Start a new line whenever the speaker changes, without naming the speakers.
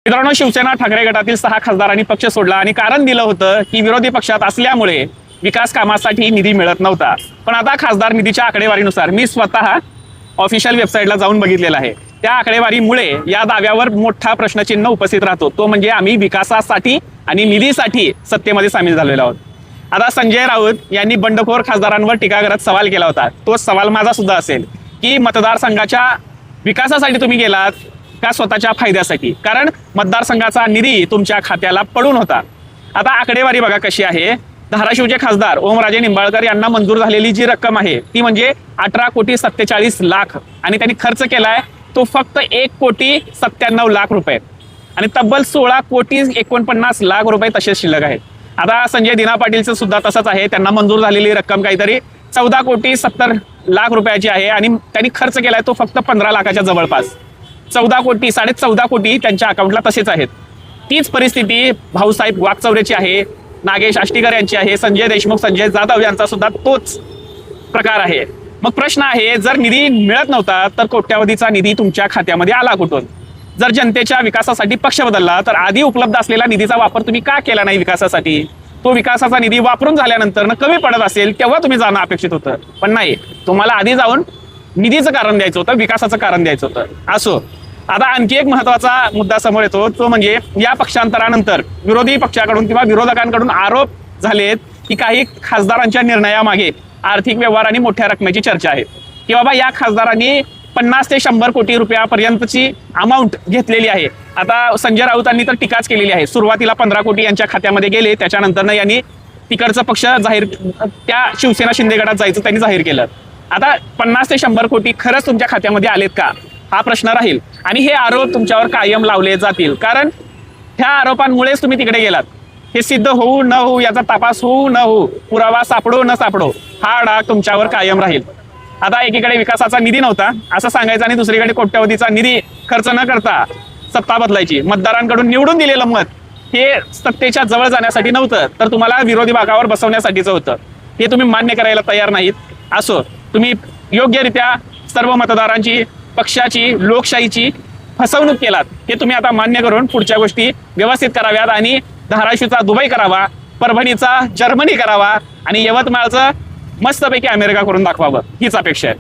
मित्रांनो, शिवसेना ठाकरे गटातील 6 खासदारांनी पक्ष सोडला आणि कारण दिलं होतं की विरोधी पक्षात असल्यामुळे विकास कामासाठी निधी मिळत नव्हता. पण आता खासदार निधीच्या आकडेवारीनुसार मी स्वतः ऑफिशियल वेबसाईटला जाऊन बघितलेलं आहे. त्या आकडेवारीमुळे या दाव्यावर मोठा प्रश्नचिन्ह उपस्थित राहतो, तो म्हणजे आम्ही विकासासाठी आणि निधीसाठी सत्तेमध्ये सामील झालेलो आहोत. आता संजय राऊत यांनी बंडखोर खासदारांवर टीका करत सवाल केला होता. तो सवाल माझा सुद्धा असेल की मतदारसंघाच्या विकासासाठी तुम्ही गेलात का स्वतःच्या फायद्यासाठी, कारण मतदारसंघाचा निधी तुमच्या खात्याला पडून होता. आता आकडेवारी बघा कशी आहे. धाराशिवचे खासदार ओमराजे निंबाळकर यांना मंजूर झालेली जी रक्कम आहे ती म्हणजे 18,47,00,000 आणि त्यांनी खर्च केलाय तो फक्त 1,97,00,000 रुपये आणि तब्बल 16,49,00,000 रुपये तसेच शिल्लक आहेत. आता संजय दिना पाटीलचं सुद्धा तसंच आहे. त्यांना मंजूर झालेली रक्कम काहीतरी 14,70,00,000 रुपयाची आहे आणि त्यांनी खर्च केलाय तो फक्त 15 लाखाच्या जवळपास. 14,14 कोटी त्यांच्या अकाउंटला तसेच आहेत. तीच परिस्थिती भाऊसाहेब वाकचौरेची आहे, नागेश आष्टीकर यांची आहे, संजय देशमुख, संजय जाधव यांचा सुद्धा तोच प्रकार आहे. मग प्रश्न आहे, जर निधी मिळत नव्हता तर कोट्यावधीचा निधी तुमच्या खात्यामध्ये आला कुठून? जर जनतेच्या विकासासाठी पक्ष बदलला तर आधी उपलब्ध असलेला निधीचा वापर तुम्ही का केला नाही विकासासाठी? तो विकासाचा निधी वापरून झाल्यानंतर कमी पडत असेल तेव्हा तुम्ही जाणं अपेक्षित होतं, पण नाही, तुम्हाला आधी जाऊन निधीचं कारण द्यायचं होतं, विकासाचं कारण द्यायचं होतं. असो, आता आणखी एक महत्वाचा मुद्दा समोर येतो, तो म्हणजे या पक्षांतरानंतर विरोधी पक्षाकडून किंवा विरोधकांकडून आरोप झालेत की काही खासदारांच्या निर्णयामागे आर्थिक व्यवहार आणि मोठ्या रकमेची चर्चा आहे की बाबा या खासदारांनी 50 ते 100 कोटी रुपयापर्यंतची अमाऊंट घेतलेली आहे. आता संजय राऊतांनी तर टीकाच केलेली आहे. सुरुवातीला 15 कोटी यांच्या खात्यामध्ये गेले, त्याच्यानंतर यांनी तिकडचं पक्ष जाहीर, त्या शिवसेना शिंदे गटात जायचं त्यांनी जाहीर केलं. आता 50 ते 100 कोटी खरंच तुमच्या खात्यामध्ये आलेत का, हा प्रश्न राहील आणि हे आरोप तुमच्यावर कायम लावले जातील, कारण ह्या आरोपांमुळेच तुम्ही तिकडे गेलात. हे सिद्ध होऊ न होऊ, याचा तपास होऊ न होऊ, पुरावा सापडो न सापडो, हा डाग तुमच्यावर कायम राहील. आता एकीकडे विकासाचा निधी नव्हता असं सांगायचं आणि दुसरीकडे कोट्यवधीचा निधी खर्च न करता सत्ता बदलायची. मतदारांकडून निवडून दिलेलं मत हे सत्तेच्या जवळ जाण्यासाठी नव्हतं, तर तुम्हाला विरोधी भागावर बसवण्यासाठीचं होतं. हे तुम्ही मान्य करायला तयार नाहीत. असो, तुम्ही योग्यरित्या सर्व मतदारांची, पक्षाची, लोकशाहीची फसवणूक केलात. हे तुम्ही आता मान्य करून पुढच्या गोष्टी व्यवस्थित कराव्यात आणि धाराशिवचा दुबई करावा, परभणीचा जर्मनी करावा आणि यवतमाळचं मस्तपैकी अमेरिका करून दाखवावं, हीच अपेक्षा आहे.